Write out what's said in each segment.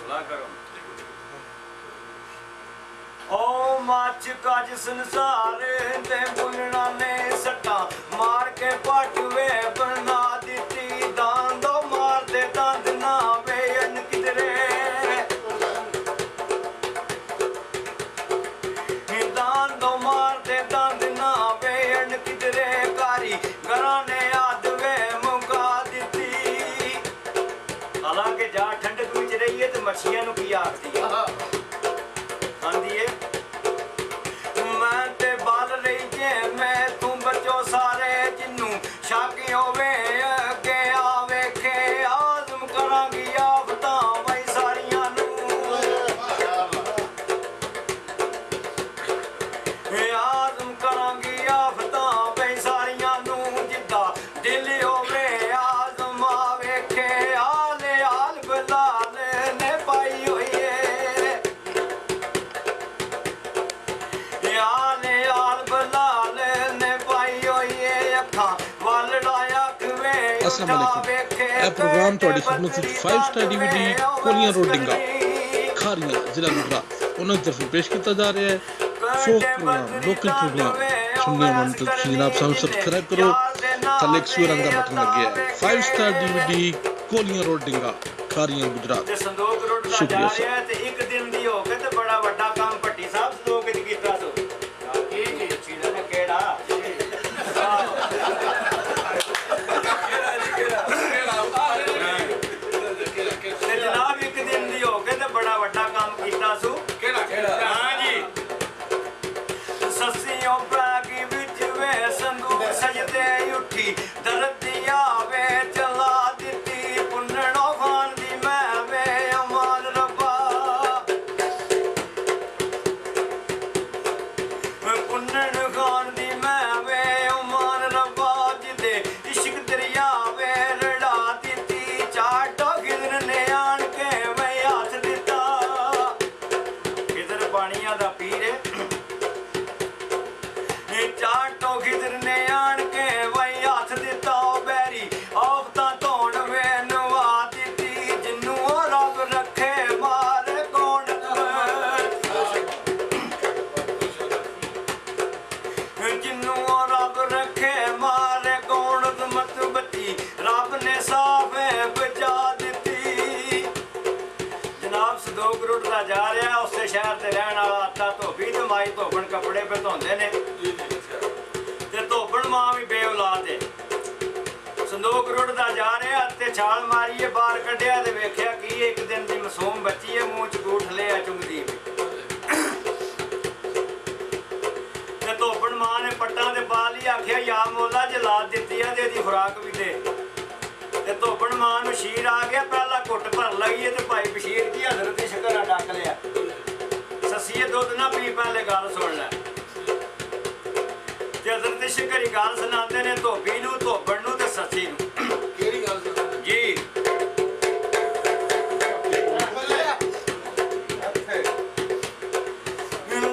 हौसला करो। ओ मच कज संसार ते बुलना ने सट्टा मार के पटवे बना दिती दांदो मार दे दंद ना वेन किधरे दांदो मार दे दंद ना वेन किधरे कारी घराने आदवे मुका दिती। हालांकि जा ठंडक विच रही है तो मच्छियां नूं की आखदी है आंदी है मैं ते बाल रही जे मैं तू बचो सारे जिन्नू शाकी होवे अगे आवे खे आजम करांगी आफतां वही सारियां नू आजम करांगी आफतां वही सारियां नू जिद्दा दिल होवे आजम आवे खे आले आल बलाल ने पाई होई है आले आल बलाल ने पाई होई है अखां वल लाया खवे अस्सलाम वालेकुम। ਇਹ ਪ੍ਰੋਗਰਾਮ ਤੁਹਾਡੀ ਖidmat ਵਿੱਚ 5 ਸਟਾਰ DVD ਕੋਲੀਆਂ ਰੋਡਿੰਗਾ ਖਾਰੀਆਂ ਜ਼ਿਲ੍ਹਾ ਗੁਜਰਾਤ ਉਹਨਾਂ ਦੀ ਤਰਫੋਂ ਪੇਸ਼ ਕੀਤਾ ਜਾ ਰਿਹਾ ਹੈ। ਫੋਕ ਪ੍ਰੋਗਰਾਮ ਲੋਕਲ ਪ੍ਰੋਗਰਾਮ ਸੁਣਨੇ ਵਾਲੇ ਤੁਸੀਂ ਜਨਾਬ ਸਾਨੂੰ ਸਬਸਕ੍ਰਾਈਬ ਕਰੋ। ਥੱਲੇ ਇੱਕ ਸੂਰ ਰੰਗ ਦਾ ਬਟਨ ਲੱਗਿਆ ਹੈ 5 ਸਟਾਰ DVD ਕੋਲੀਆਂ ਰੋਡਿੰਗਾ ਖਾਰੀਆਂ ਗੁਜਰਾਤ। ਸੰਦੋਖ ਰੋਡ ਦਾ ਜਾ ਰਿਹਾ ਹੈ ਤੇ ਇੱਕ ਦਿਨ ਦੀ ਹੋ ਕੇ ਤੇ ਬੜਾ ਵੱਡਾ ਕੰਮ ਭੱਟੀ ਸਾਹਿਬ ਸੰਦੋਖ ਵਿੱਚ ਕੀਤਾ ਸੋ ਕੀ ਚੀਜ਼ ਨੇ ਕਿਹੜਾ ਤੇ ਜਨਾਬ ਇੱਕ ਦਿਨ ਦੀ ਹੋ ਕੇ ਤੇ ਬੜਾ ਵੱਡਾ ਕੰਮ ਕੀਤਾ ਸੋ ਕਿਹੜਾ ਹਾਂ ਜੀ ਸੱਸੀਓ ਬਾਗੀ ਵਿੱਚ ਵੇ ਸੰਦੂਕ ਸਜਦੇ ਉੱਠੀ ਦਰਦੀ ਆਵੇ ਚਲਾ ਦਿੱਤੀ ਪੁੰਨਣੋ ਖਾਨ ਦੀ ਮੈਂ ਵੇ ਅਮਾਨ ਰੱਬਾ ਪੁੰਨਣ ਖਾਨ ਦੀ ਮੈਂ ਵੇ ਅਮਾਨ ਰੱਬਾ ਜਿਦੇ ਇਸ਼ਕ ਦਰਿਆ ਵੇ ਰੜਾ ਦਿੱਤੀ ਚਾਟੋ ਗਿਰਨ ਨੇ ਆਣ ਕੇ ਮੈਂ ਹੱਥ ਦਿੱਤਾ ਇਧਰ ਪਾਣੀਆਂ ਦਾ ਪੀਰ ਚਾਟੋ ਖਿਦਰ ਨੇ ਆਣ ਕੇ ਵਈ ਹੱਥ ਦਿੱਤਾ ਬੈਰੀ ਆਫਤਾਂ ਧੋਣ ਵੇ ਨਵਾ ਦਿੱਤੀ ਜਿੰਨੂੰ ਉਹ ਰੱਬ ਰੱਖੇ ਮਾਰ ਕੌਣ ਜਿੰਨੂੰ ਉਹ ਰੱਬ ਰੱਖੇ ਮਾਰ ਕੌਣ ਮਤ ਬੱਤੀ ਰੱਬ ਨੇ ਸਾਫੇ ਬਚਾ ਦਿੱਤੀ। ਜਨਾਬ ਸੰਦੋਖ ਰੋਡ ਦਾ ਜਾ ਰਿਹਾ ਉਸੇ ਸ਼ਹਿਰ ਤੇ ਰਹਿਣ ਵਾਲਾ ਆਟਾ ਧੋਬੀ ਤੇ ਮਾਈ ਧੋਬਣ ਕੱਪੜੇ ਪੇ ਧੋਂਦੇ ਨੇ ਤੇ ਧੋਬਣ ਮਾਂ ਵੀ ਬੇਔਲਾਦ ਹੈ। ਸੰਦੋਖ ਰੋਡ ਦਾ ਜਾ ਰਿਹਾ ਤੇ ਛਾਲ ਮਾਰੀਏ ਬਾਹਰ ਕੱਢਿਆ ਤੇ ਵੇਖਿਆ ਕੀ ਇੱਕ ਦਿਨ ਦੀ ਮਾਸੂਮ ਬੱਚੀ ਹੈ ਮੂੰਹ ਚ ਗੂਠ ਲਿਆ ਚੁੰਗਦੀ ਤੇ ਧੋਬਣ ਮਾਂ ਨੇ ਪੱਟਾਂ ਦੇ ਬਾਲ ਹੀ ਆਖਿਆ ਯਾ ਮੌਲਾ ਜਲਾਦ ਦਿੱਤੀ ਆ ਤੇ ਇਹਦੀ ਖੁਰਾਕ ਵੀ ਦੇ ਤੇ ਧੋਬਣ ਮਾਂ ਨੂੰ ਸ਼ੀਰ ਆ ਗਿਆ ਪਹਿਲਾਂ ਘੁੱਟ ਭਰ ਲਈਏ ਤੇ ਭਾਈ ਬਸ਼ੀਰ ਦੀ ਹਜ਼ਰਤ ਦੀ ਸ਼ਕਰਾਂ ਡੱਕ ਲਿਆ ਸੱਸੀਏ ਦੁੱਧ ਨਾ ਪੀ ਪਹਿਲੇ ਗੱਲ ਸੁਣ ਲੈ ਤੇ ਹਜ਼ਰਤ ਦੀ ਸ਼ਕਰੀ ਗੱਲ ਸੁਣਾਉਂਦੇ ਨੇ ਧੋਬੀ ਨੂੰ ਧੋਬਣ ਨੂੰ ਤੇ ਸੱਸੀ ਨੂੰ ਕਿਹੜੀ ਗੱਲ ਜੀ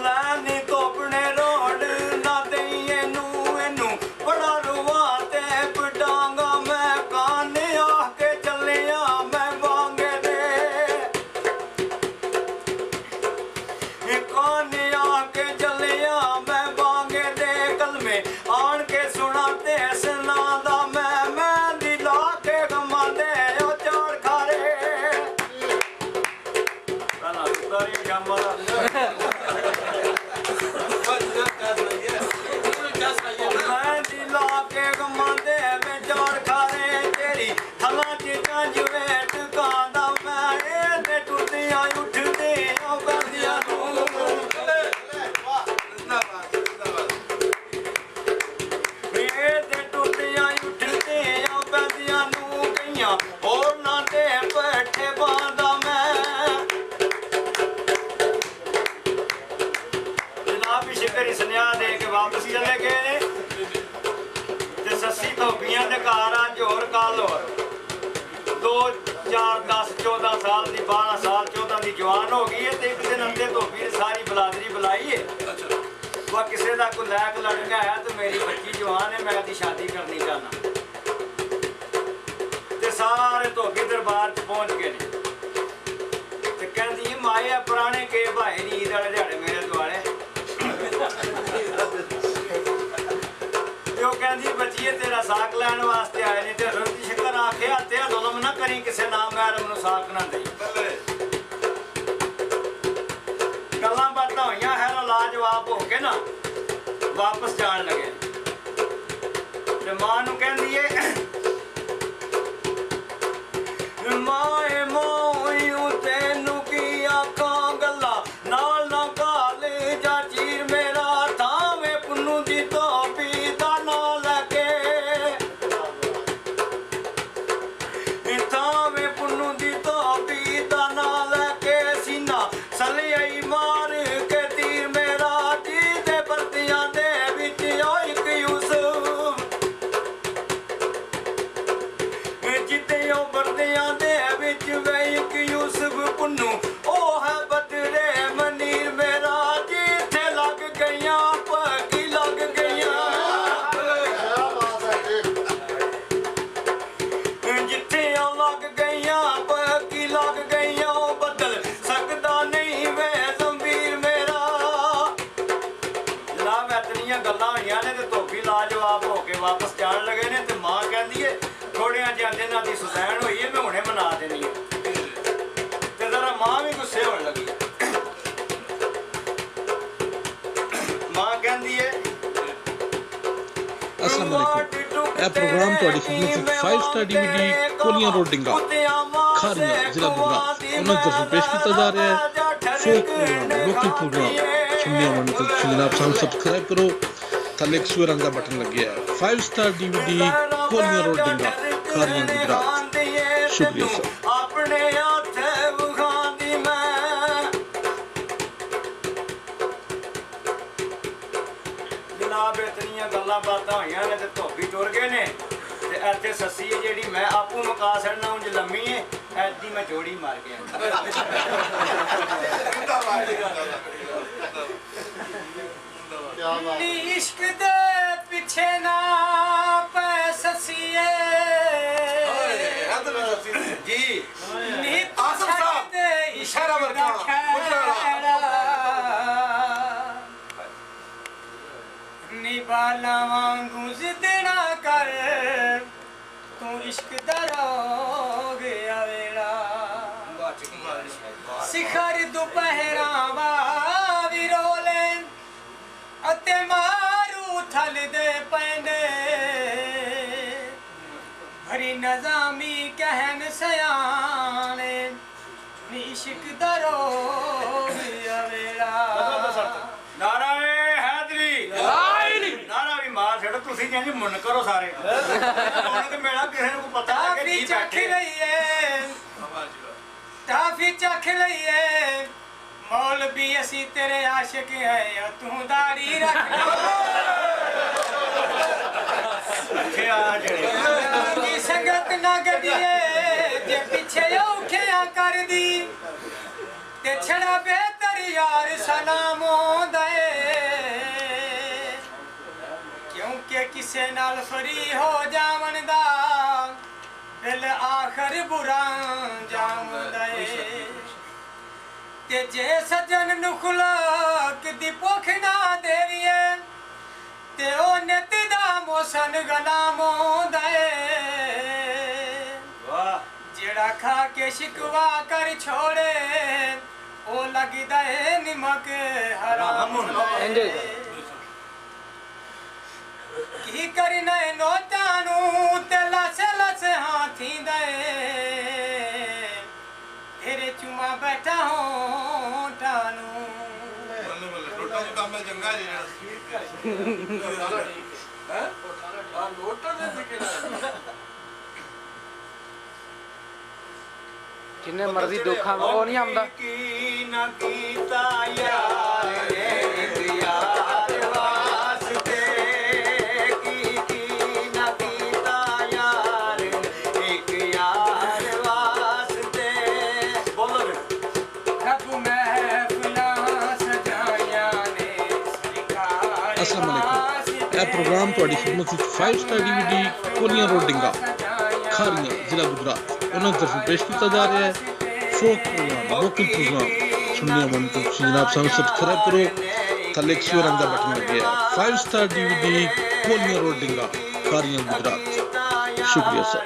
ਲਾਨੀ ਧੋਬਣੇ ਰੋਡ ਨਾ ਦੇਈ ਇਹਨੂੰ ਬੜਾ ਰੁਆ ਤੇ ਪਟਾਂਗਾ ਮੈਂ ਕਾਨ ਆ ਕੇ ਚੱਲਿਆ ਮੈਂ ਵਾਂਗੇ ਦੇ ਕਾਨ ਆ ਕੇ ਚੱਲਿਆ ਮੈਂ ਵਾਂਗੇ ਦੇ ਕਲਮੇ ਆਣ ਕੇ ਸੁਣਾ ਤੇ ਸੁਣਾ ਦਾ ਮੈਂ ਦੀ ਲਾ ਕੇ ਗਮਾਂਦੇ ਉਹ ਚੋੜ ਖਾਰੇ ਪਹਿਲਾਂ ਉਤਾਰੀ ਜਾਮਾ ਮੈਂ ਦੀ ਲਾ ਕੇ ਗਮਾਂਦੇ ਵੇ ਚੋੜ ਖਾਰੇ ਤੇਰੀ ਥਲਾਂ ਚ ਕੰਜ ਵੇ ਟਕਾਂਦਾ ਮੈਂ ਇਹ ਤੇ ਟੁੱਟੀਆਂ ਉੱਠਦੇ ਉਹ ਕਰਦੀਆਂ ਨੂੰ ਹੋਰ ਨਾ ਤੇ ਬੈਠੇ ਬਾਂਦਾ ਮੈਂ ਜਨਾਬ ਸ਼ਿਕਰੀ ਸੁਨੇਹਾ ਦੇ ਕੇ ਵਾਪਸ ਚਲੇ ਗਏ ਨੇ ਤੇ ਸੱਸੀ ਧੋਬੀਆਂ ਦੇ ਘਰ ਆ ਜੋਰ ਕਾਲ ਹੋਰ 2 4 10 14 ਸਾਲ ਦੀ 12 ਸਾਲ 14 ਦੀ ਜਵਾਨ ਹੋ ਗਈ ਹੈ ਤੇ ਇੱਕ ਦਿਨ ਅੰਦੇ ਧੋਬੀ ਨੇ ਸਾਰੀ ਬਲਾਦਰੀ ਬੁਲਾਈ ਹੈ वो किसी का कोई लैक लड़का है तो मेरी बच्ची जवान है मैं दी शादी करनी चाहना ते सारे धोबी दरबार च पहुंच गए ने ते ਈਦ ਵਾਲੇ ਦਿਹਾੜੇ ਮੇਰੇ ਦੁਆਲੇ ਉਹ ਕਹਿੰਦੀ ਬੱਚੀਏ ਤੇਰਾ ਸਾਕ ਲੈਣ ਵਾਸਤੇ ਆਏ ਨੇ ਤੇ ਰੋਟੀ ਸ਼ੱਕਰ ਆਖਿਆ ਤੇ ਜ਼ੁਲਮ ਨਾ ਕਰੀ ਕਿਸੇ ਨਾਮ ਮਹਿਰਮ ਨੂੰ ਸਾਕ ਨਾ ਦੇਈ ਗੱਲਾਂ ਬਾਤਾਂ ਹੋਈਆਂ ਹੈ ਲਾਜਵਾਬ ਹੋ ਕੇ ਨਾ ਵਾਪਸ ਜਾਣ ਲੱਗੇ ਤੇ ਮਾਂ ਨੂੰ ਕਹਿੰਦੀ ਏ ਮਾਏ ਮੋਇਓ ਤੈਨੂੰ ਕੀ ਆਖਾਂ ਗੱਲਾਂ ਨਾਲ ਨਾ ਕਾਲੇ ਜਾ ਚੀਰ ਮੇਰਾ ਥਾਵੇਂ ਪੁੰਨੂ ਦੀ ਧੋਪੀ ਦਾ ਨਾਂ ਲੈ ਕੇ ਥਾਵੇਂ ਪੁੰਨੂ ਦੀ ਧੋਪੀ ਦਾ ਨਾਂ ਲੈ ਕੇ ਸੀਨਾ ਸਲਿਆਈ ਮਾਰ ਕੇ ਤੀਰ ਮੇਰਾ ਜੀ ਦੇ ਪਰਤਿਆਂ ਦੇ ਵਿੱਚ ਉਹ ਇੱਕ ਯੂਸਫ ਜਿੱਤੇ ਉਹ ਪਰਤਿਆਂ ਦੇ ਵਿੱਚ ਵੇ ਇੱਕ ਯੂਸਫ ਪੁੰਨੂ ਉਹ ਹੈ ਬਦਰੇ ਮਨੀਰ ਮੇਰਾ ਜਿੱਥੇ ਲੱਗ ਗਈਆਂ ਪੱਕੀ ਲੱਗ ਗਈਆਂ ਜਿੱਥੇ ਉਹ ਲੱਗ ਗਈਆਂ ਪੱਕੀ ਲੱਗ ਗਈਆਂ ਉਹ ਬਦਲ ਸਕਦਾ ਨਹੀਂ ਵੇ ਜ਼ੰਬੀਰ ਮੇਰਾ ਜਨਾਬ ਇਤਨੀਆਂ ਗੱਲਾਂ ਹੋਈਆਂ ਨੇ ਤੇ ਧੋਬੀ ਲਾਜਵਾਬ ਹੋ ਕੇ ਵਾਪਸ ਜਾਣ ਲੱਗੇ ਨੇ ਤੇ ਮਾਂ ਕਹਿੰਦੀ ਏ ਥੋੜਿਆਂ ਜਾਂਦੇ ਨਾਲ ਦੀ ਸੁਸੈਣ ਹੋਈ ਏ ਮੈਂ ਹੁਣੇ ਮਨਾ ਦੇਣੀ ਏ ਤੇ ਜ਼ਰਾ ਮਾਂ ਵੀ ਗੁੱਸੇ ਹੋਣ ਲੱਗੀ ਮਾਂ ਕਹਿੰਦੀ ਏ अस्सलाम वालेकुम ਇਹ ਪ੍ਰੋਗਰਾਮ ਤੁਹਾਡੀ ਖidmat ਵਿੱਚ 5 ਸਟਾਰ DVD ਕੋਲੀਆਂ ਰੋਡ ਡਿੰਗਾ ਖਾਰੀਆਂ ਜ਼ਿਲ੍ਹਾ ਗੁਜਰਾਤ ਉਹਨਾਂ ਦੀ ਤਰਫੋਂ ਪੇਸ਼ ਕੀਤਾ ਜਾ ਰਿਹਾ ਹੈ ਫੋਕ ਪ੍ਰੋਗਰਾਮ ਲੋਕਲ ਪ੍ਰੋਗਰਾਮ ਸੁਣਨੇ ਵਾਲੇ ਨੂੰ ਤੁਸੀਂ ਜਨਾਬ ਸਾਨੂੰ ਸਬਸਕ੍ਰਾਈਬ ਕਰੋ ਥੱਲੇ ਇੱਕ ਸੂਏ ਰੰਗ ਦਾ ਬਟਨ ਲੱਗਿਆ ਹੈ 5 ਸਟਾਰ DVD ਕੋਲੀਆਂ ਰੋਡ ਡਿੰਗਾ ਖਾਰੀਆਂ ਗੁਜਰਾਤ ਸ਼ੁਕਰੀਆ ਸਰ ਆਪਣੇ ਹੱਥ ਵਿਖਾਂਦੀ ਮੈਂ ਜਨਾਬ ਇਤਨੀਆਂ ਗੱਲਾਂ ਬਾਤਾਂ ਹੋਈਆਂ ਨੇ ਤੇ ਧੋਬੀ ਟੁਰ ਗਏ ਨੇ ਤੇ ਇੱਥੇ ਸੱਸੀ ਹੈ ਜਿਹੜੀ ਮੈਂ ਆਪੂ ਮਕਾ ਛੱਡਣਾ ਉਂਝ ਲੰਮੀ ਹੈ ਐਦੀ ਮੈਂ ਜੋੜੀ ਮਾਰ ਗਿਆ ਨੀ ਇਸ਼ਕ ਦੇ ਪਿੱਛੇ ਨਾ ਪੈ ਸੱਸੀਏ ਜੀ ਨੀ ਆਸਮ ਸਾਹਿਬ ਤੇ ਇਸ਼ਾਰਾ ਵਰਗਾ ਨੀ ਬਾਲਾਂ ਵਾਂਗੂ ਜ਼ਿੱਦ ਨਾ ਕਰ ਤੂੰ ਇਸ਼ਕ ਦਾ ਰੋਗ ਆਵੇੜਾ ਸਿਖਰ ਦੁਪਹਿਰਾਂ ਵਾ ਵੀ ਰੋਲੇ ਅਤੇ ਮਾਰੂ ਥਲਦੇ ਪੈਂਦੇ ਭਰੀ ਨਜ਼ਾਮੀ ਕਹਿਣ ਸਿਆਣੇ ਨੀ ਇਸ਼ਕ ਦਾ ਰੋਗ ਆਵੇੜਾ ਨਾਰਾਏ ਹੈਦਰੀ ਨਾਰਾ ਵੀ ਮਾਰ ਛੱਡ ਤੁਸੀਂ ਕਹਿੰਦੇ ਮੁੰਨ ਕਰੋ ਸਾਰੇ ਹੁਣ ਤੇ ਮੇਰਾ ਕਿਸੇ ਨੂੰ ਪਤਾ ਲੱਗੇ ਕੀ ਬੈਠੇ ਕਾਫੀ ਚੱਖ ਲਈਏ ਮੌਲਵੀ ਅਸੀਂ ਤੇਰੇ ਆਸ਼ਿਕ ਹੈ ਤੂੰ ਦਾੜੀ ਰੱਖ ਰੱਖਿਆ ਜਿਹੜੀ ਸੰਗਤ ਨਾ ਗੱਡੀਏ ਜੇ ਪਿੱਛੇ ਔਖਿਆ ਕਰਦੀ ਤੇ ਛੜਾ ਬਿਹਤਰ ਯਾਰ ਸਲਾਮ ਆਉਂਦਾ ਏ ਕਿਉਂਕਿ ਕਿਸੇ ਨਾਲ ਫਰੀ ਹੋ ਜਾਵਣ ਦਾ ਦਿਲ ਆਖਰ ਬੁਰਾ ਜਾਮਦਾ ਏ ਤੇ ਜੇ ਸੱਜਣ ਨੂੰ ਖੁਲਾਕ ਦੀ ਭੁੱਖ ਨਾ ਦੇਵੀਏ ਤੇ ਉਹ ਨਿਤ ਦਾ ਮੋਸਨ ਗੁਲਾਮ ਆਉਂਦਾ ਏ ਵਾਹ ਜਿਹੜਾ ਖਾ ਕੇ ਸ਼ਿਕਵਾ ਕਰ ਛੋੜੇ ਉਹ ਲੱਗਦਾ ਏ ਨਿਮਕ ਹਰਾਮ ਹੁੰਦਾ ਏ ਕੀ ਕਰਨਾ ਏ ਨੋਟਾਂ ਨੂੰ ਤੇ ਲਸ ਲਸ ਹਾਥੀ ਦੇ ਤੇਰੇ ਚੁਮਾ ਬੈਠਾ ਹੋਂਠਾਂ ਨੂੰ ਬੱਲੇ ਬੱਲੇ ਲੋਟਾਂ ਦਾ ਕੰਮ ਚੰਗਾ ਜੀ ਹੈ ਆ ਲੋਟਾਂ ਦੇ ਸਿੱਕਣਾ ਜਿੰਨੇ ਮਰਜ਼ੀ ਦੁੱਖਾਂ ਉਹ ਨਹੀਂ ਆਉਂਦਾ ਕੀ ਨਾ ਕੀਤਾ ਯਾਰ ਇੱਕ ਯਾਰ ਵਾਸਤੇ ਕੀ ਨਾ ਕੀਤਾ ਯਾਰ ਇੱਕ ਯਾਰ ਵਾਸਤੇ ਬੋਲੋ ਰੱਬ ਮਹਿਫਲਾਂ ਸਜਾਈਆਂ ਨੇ ਸਰਕਾਰ अस्सलाम वालेकुम ਇਹ ਪ੍ਰੋਗਰਾਮ ਤੁਹਾਡੀ ਖidmat ਵਿੱਚ 5 ਸਟਾਰ DVD ਕੋਲੀਆਂ ਰੋਡ ਡਿੰਗਾ ਖਾਰੀਆਂ ਜ਼ਿਲ੍ਹਾ ਗੁਜਰਾਤ ਉਹਨਾਂ ਦੀ ਤਰਫੋਂ ਪੇਸ਼ ਕੀਤਾ ਜਾ ਰਿਹਾ ਹੈ ਫੋਕ ਪ੍ਰੋਗਰਾਮ ਲੋਕਲ ਪ੍ਰੋਗਰਾਮ सुनने मन तो जनाब सानू सब्सक्राइब करो थले एक रंग का बटन लग गया 5 star DVD कोलियां road डिंगा Khariyan Gujarat शुक्रिया सर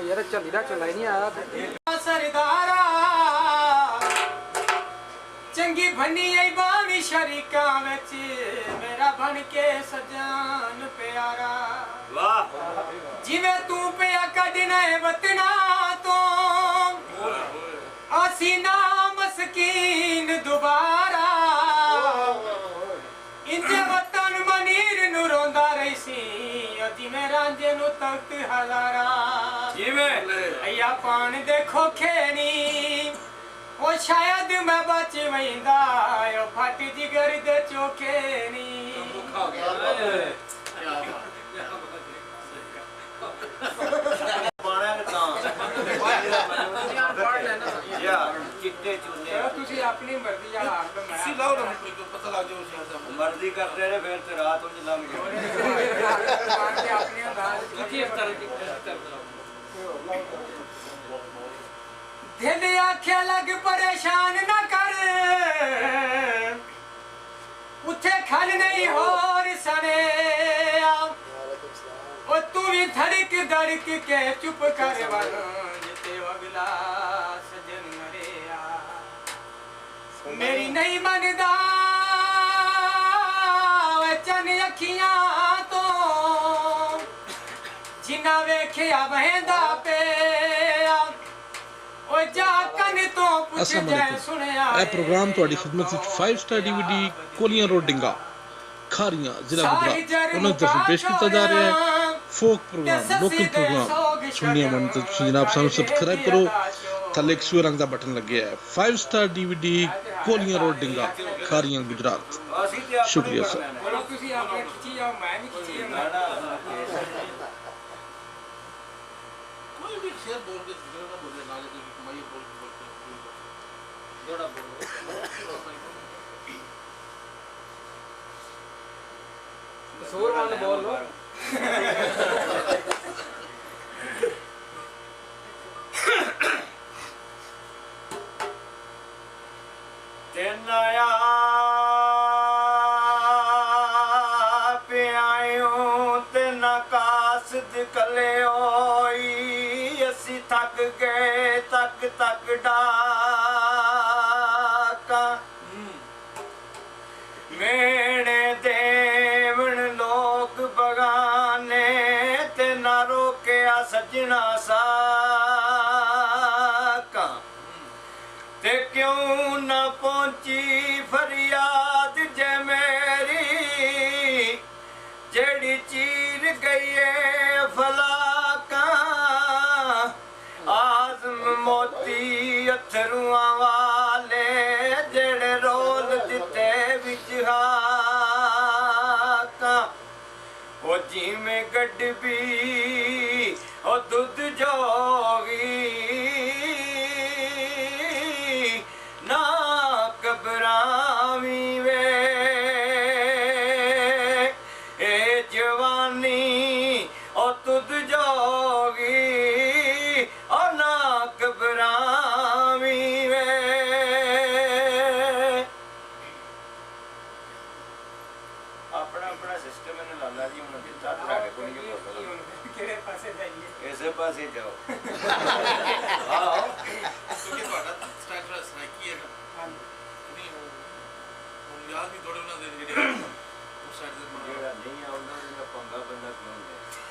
यार चला ही नहीं आया सरदारा चंगी बनी आई बानी शरीका विच मेरा बन के सजान प्यारा वाह जिवें तू पिया कढना है वतना तो आसी ना मस्कीन दोबारा इंजे वतन मनीर नु रोंदा रही सी जिवें रांझे नु तख्त हजारा जिवें अया पान देखो खेनी ओ शायद मैं बच वैंदा ओ फट जिगर दे चोखे नी ਤੁਸੀਂ ਆਪਣੀ ਮਰਜ਼ੀ ਵਾਲਾ ਆਪ ਤੁਸੀਂ ਲਾਓ ਨਾ ਪਤਾ ਲੱਗ ਜਾਊ ਮਰਜ਼ੀ ਕਰਦੇ ਨੇ ਫਿਰ ਤੇ ਰਾਤ ਨੂੰ ਲੰਘ ਗਈ ਆਪਣੀ ਅੰਦਾਜ਼ ਕੀ ਇਸ ਤਰ੍ਹਾਂ दिल आख्या लग परेशान न कर उथे खल नहीं होर सने ओ तू भी धड़क धड़क के चुप कर जिते अगला सजन मरिया मेरी नहीं मनदा चन अखियां तो जिन्ना वेख्या वहेंदा पे ਇਹ ਪ੍ਰੋਗਰਾਮ ਤੁਹਾਡੀ ਖਿਦਮਤ ਵਿੱਚ 5 ਸਟਾਰ DVD ਕੋਲੀਆਂ ਰੋਡ ਡਿੰਗਾ ਖਾਰੀਆਂ ਜ਼ਿਲ੍ਹਾ ਗੁਜਰਾਤ ਉਹਨਾਂ ਦੀ ਤਰਫੋਂ ਪੇਸ਼ ਕੀਤਾ ਜਾ ਰਿਹਾ ਹੈ ਫੋਕ ਪ੍ਰੋਗਰਾਮ ਲੋਕਲ ਪ੍ਰੋਗਰਾਮ ਸੁਣਿਆ ਮਨ ਤਾਂ ਜਨਾਬ ਸਾਨੂੰ ਸਬਸਕ੍ਰਾਈਬ ਕਰੋ ਥੱਲੇ ਇੱਕ ਸੂਰ ਰੰਗ ਦਾ ਬਟਨ ਲੱਗਿਆ ਹੈ 5 ਸਟਾਰ DVD ਕੋਲੀਆਂ ਰੋਡ ਡਿੰਗਾ ਖਾਰੀਆਂ ਗੁਜਰਾਤ ਸ਼ੁਕਰੀਆ ਸਰ ਤੁਸੀਂ ਆਪਣੇ ਖਿੱਚੀ ਜਾਓ ਮੈਂ ਨਹੀਂ ਖਿੱਚੀ ਜਾਣਾ कोई भी शेर बोल के बोले नाले तो मैं ये बोल ਕਸੂਰ ਵਾਲ ਬੋਲ ਲੋ ਤਿੰਨ ਆਇਆ ਪਿਆਇਓ ਤੇ ਨਾ ਕਾਸਦ ਕਲਿਓਈ ਅਸੀਂ ਥੱਕ ਗਏ ਤੱਕ ਤੱਕ ਡਾਕਾਂ ਮੇਣੇ ਦੇਵਣ ਲੋਕ ਬਗਾਨੇ ਤੇ ਨਾ ਰੋਕਿਆ ਸੱਜਣਾ ਸਾਕਾਂ ਤੇ ਕਿਉਂ ਨਾ ਪਹੁੰਚੀ ਫਰਿਆਦ ਜੇ ਮੇਰੀ ਜਿਹੜੀ ਚੀਰ ਗਈ ਏ ਫਲਾਕਾਂ ਆਜ਼ਮ ਮੋਤੀ ਅਥਰੂਆਂ ਵਾਲੇ ਜਿਹੜੇ ਰੋਲ ਦਿੱਤੇ ਵਿੱਚ ਹਾਕਾਂ ਉਹ ਜਿਵੇਂ ਗੱਡਬੀ ਉਹ ਦੁੱਧ ਜੋਗੀ ਨਾ ਘਬਰਾਵੀਂ ਵੇ ਇਹ ਜਵਾਨੀ ਉਹ ਦੁੱਧ ਜੋਗੀ ਉਹ ਨਾ ਘਬਰਾਵੀਂ ਵੇ ਆਪਣਾ ਆਪਣਾ ਸਿਸਟਮ ਇਹਨੇ ਲਾਲਾ ਜੀ ਹੁਣ ਦਿੱਤਾ ਤੁਹਾਡੇ ਕੋਲ ਨਹੀਂ ਪਤਾ ਕਿਹੜੇ ਪਾਸੇ ਜਾਈਏ ਇਸੇ ਪਾਸੇ ਜਾਓ ਆਹ ਕਿਉਂਕਿ ਤੁਹਾਡਾ ਸਟ੍ਰੈਟਰ ਸਟ੍ਰਾਈਕੀ ਹੈ ਨਾ ਨਹੀਂ ਉਹ ਯਾਦ ਵੀ ਥੋੜੇ ਉਹਨਾਂ ਦੇ ਜਿਹੜੇ ਉਸ ਸਾਈਡ ਦੇ ਜਿਹੜਾ ਨਹੀਂ ਆਉਂਦਾ ਉਹਦਾ ਪੰਗਾ ਬੰਦਾ ਕਿਉਂ ਲੈ